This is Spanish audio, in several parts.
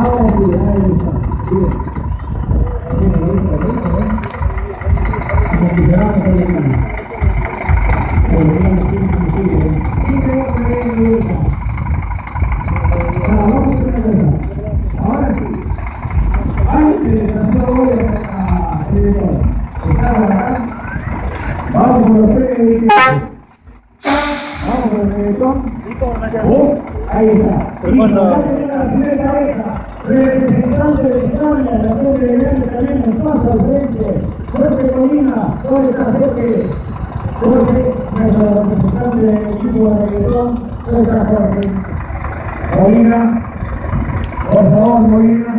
Ahora sí, ahí está. Bien. Ahora sí. Vamos con los premios. Vamos con el reggaetón. Ahí está. Representante de Italia, la Torre de Grande también nos pasa al frente. Jorge Molina, ¿dónde está Jorge? Jorge, nuestro representante del equipo de reggaetón. ¿Dónde está Jorge? Molina, por favor, Molina.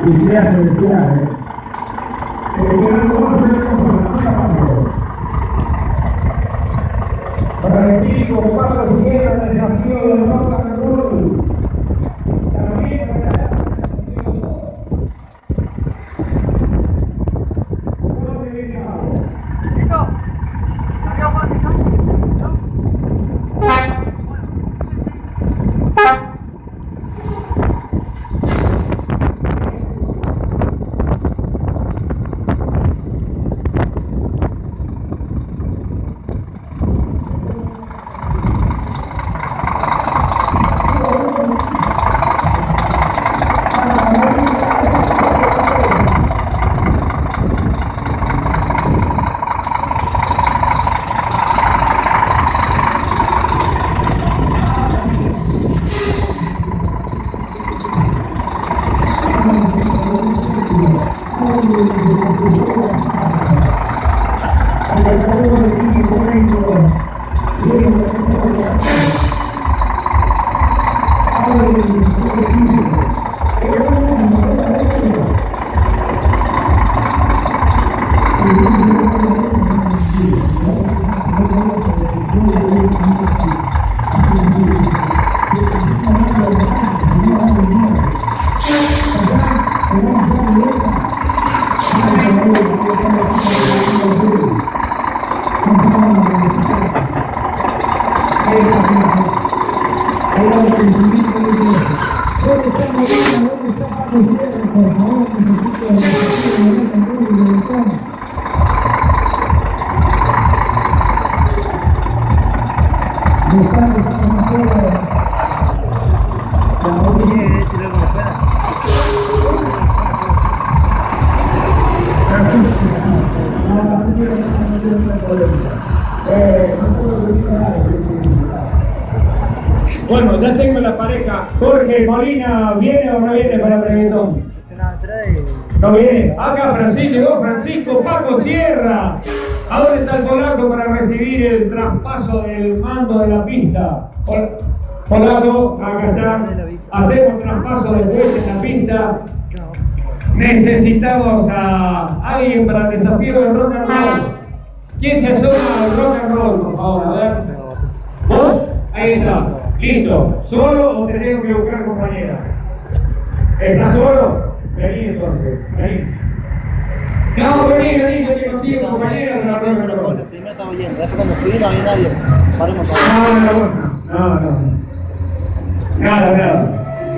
Felicidades. Para el equipo, Pablo Figuera, el desafío de los rock and roll. También bueno, ya tengo la pareja. Jorge Molina, ¿viene o no viene para el reggaetón? No viene. Acá Francisco, llegó Francisco Paco Sierra. ¿A dónde está el polaco para recibir el traspaso del mando de la pista? Polaco, acá está. Hacemos traspaso después en la pista. Necesitamos a alguien para el desafío del rock and roll. ¿Quién se asoma al rock and roll, por favor? A ver. ¿Vos? Ahí está. Listo. ¿Solo o te tengo que buscar compañera? ¿Estás solo? Vení entonces. Vení. No, vení, yo te consigo compañera de la rock and roll. Primero estamos yendo, después cuando subimos no hay nadie. Paremos No. Nada.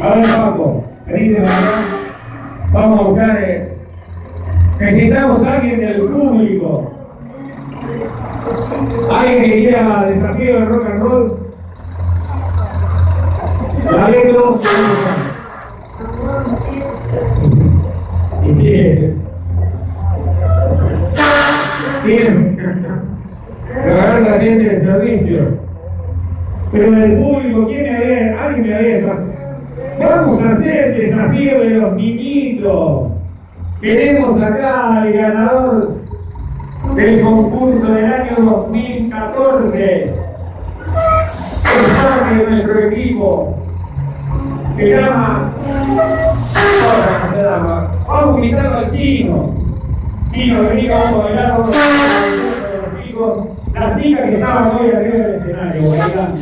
A ver, Paco. Vení de acá. Vamos a buscar. Necesitamos a alguien del público. Alguien que quiera desafío del rock and roll. Alegro. Y sigue. Bien. Agarrar la gente de servicio. Pero del público, ¿quién me ve? Alguien me ve. Vamos a hacer el desafío de los niñitos. Tenemos acá al ganador del concurso del año 2014. El de nuestro equipo. Se llama. Vamos a invitarlo al Chino. Chino, vení, vamos a bailar con los chicos. Las chicas que estaban hoy arriba del escenario bailando.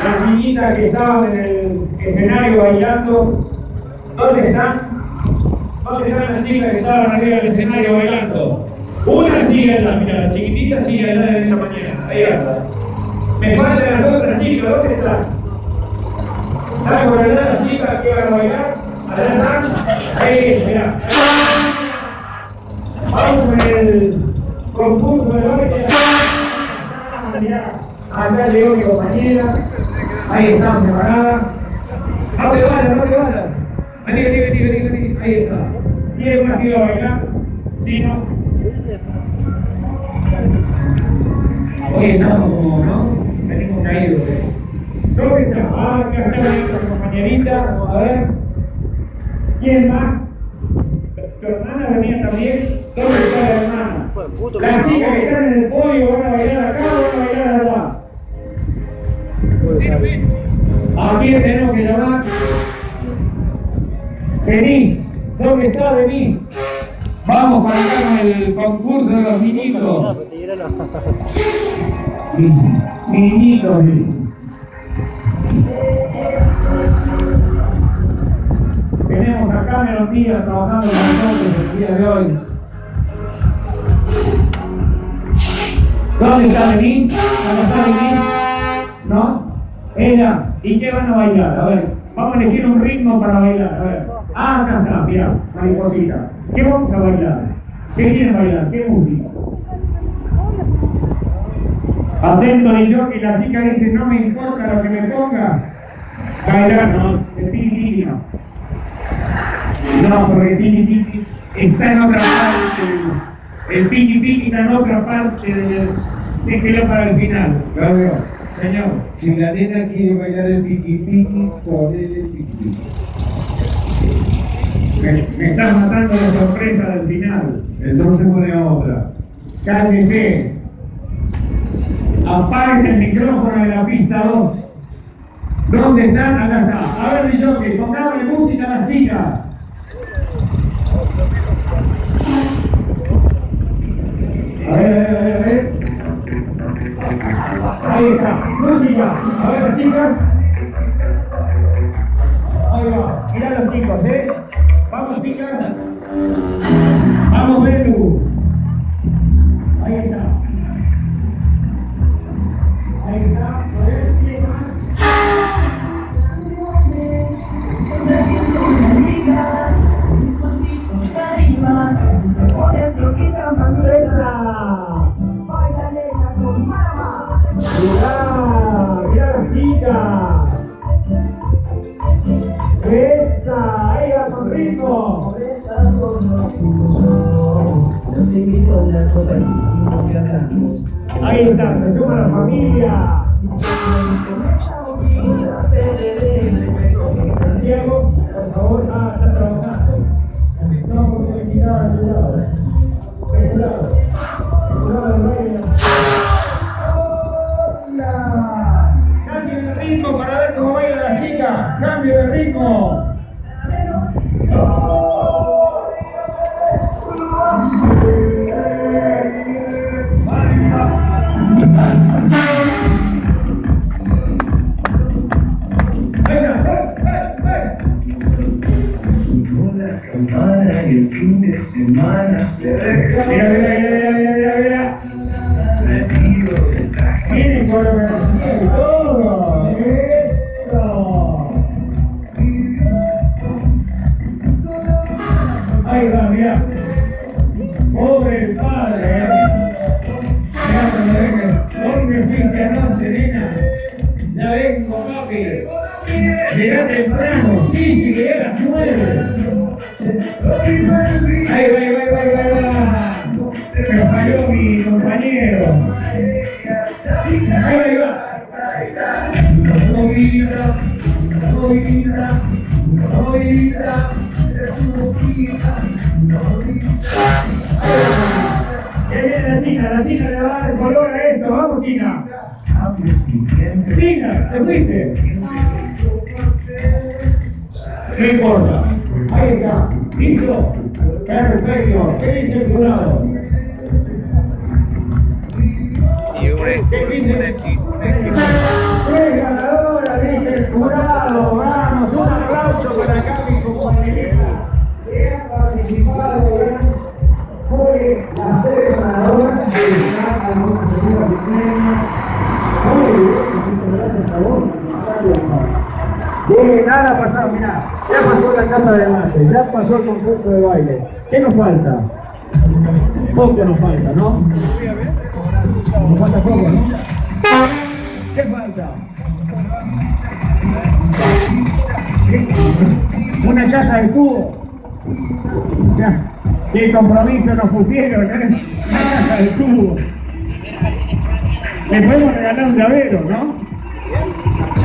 Las niñitas que estaban en el escenario bailando. ¿Dónde están? ¿Dónde están las chicas que estaban arriba del escenario bailando? Una sigue allá, mira, la chiquitita sigue allá de esta mañana. Ahí anda. Me faltan las otras chicas, ¿dónde están? ¿Están por allá las chicas que van a bailar? Allá están. Ahí, mirá. Vamos con el concurso de baile. Mirá, acá llegó mi compañera. Ahí estamos preparadas. No te vayas, no te vayas. Vení. Ahí está. ¿Quién más iba a bailar? ¿Sí, no? Hoy estamos como, ¿no? Salimos caídos. ¿Dónde está? Acá está nuestra compañerita. A ver. ¿Quién más? ¿Tu hermana venía también? ¿Dónde está la hermana? Las chicas que están en el podio van a bailar acá o van a bailar allá. ¿A quién tenemos que llamar? Denise. ¿Dónde está Denise? Vamos para acá con el concurso de los niñitos. Niñitos. Tenemos a Cameron Díaz trabajando con nosotros el día de hoy. ¿Dónde está Denise? ¿Dónde está Denise? ¿No? Ella. ¿Y qué van a bailar? A ver, vamos a elegir un ritmo para bailar. A ver. Ah, acá está, mirá, mariposita. ¿Qué vamos a bailar? ¿Qué quieren bailar? ¿Qué música? Atento y yo que la chica dice, no me importa lo que me ponga. Bailar, no, el tiki no. No, porque el tiki está en otra parte. El tiki está en otra parte del... Déjelo para el final. Claudio, Señor. si la nena quiere bailar el tiki, ponele el tiki. Me estás matando la sorpresa del final. Entonces pone otra. Cállese. Apaguen el micrófono de la pista 2. ¿Dónde están? Acá está. A ver, Jockey, pongámosle música a las chicas. A ver. Ahí está. Música. A ver, las chicas. Ahí va. Mirá los chicos, Vamos, chicas. Vamos, Belu. Ahí está. Ahí está. Mirá la chica. Esa, ahí va con ritmo. Ahí está, se suma la familia. Santiago, por favor, está trabajando. No, porque me quitaba el lado. El lado del baile. ¡Hola! Cambio de ritmo para ver cómo baila la chica. Cambio de ritmo. Y el fin de semana se regaló. Mira. Vestido de traje. Miren coreografía y todo. Eso. Ahí va, mira. Pobre el padre. Mira cuando venga. ¿Dónde fuiste anoche, nena? Ya vengo, papi. Llegá temprano. Sí, llegué a las 9. Ahí va. Me falló mi compañero. Ahí va. Movida. Que viene la China le va a dar el color a esto. Vamos, China. China, te fuiste. No importa. Ahí está. ¿Listo? Perfecto. ¿Qué dice el jurado? ¿Qué dice? ¡Fue ganadora! Dice el jurado. Vamos, un aplauso para acá, mi compañera. Que ha participado, fue la barra de mate, ya pasó el concurso de baile. ¿Qué nos falta? Poco nos falta, ¿no? Nos falta poco, ¿no? ¿Qué falta? Una caja de tubo. Ya. ¿Qué compromiso nos pusieron, eh? Una caja de tubo. Le podemos regalar un llavero, ¿no?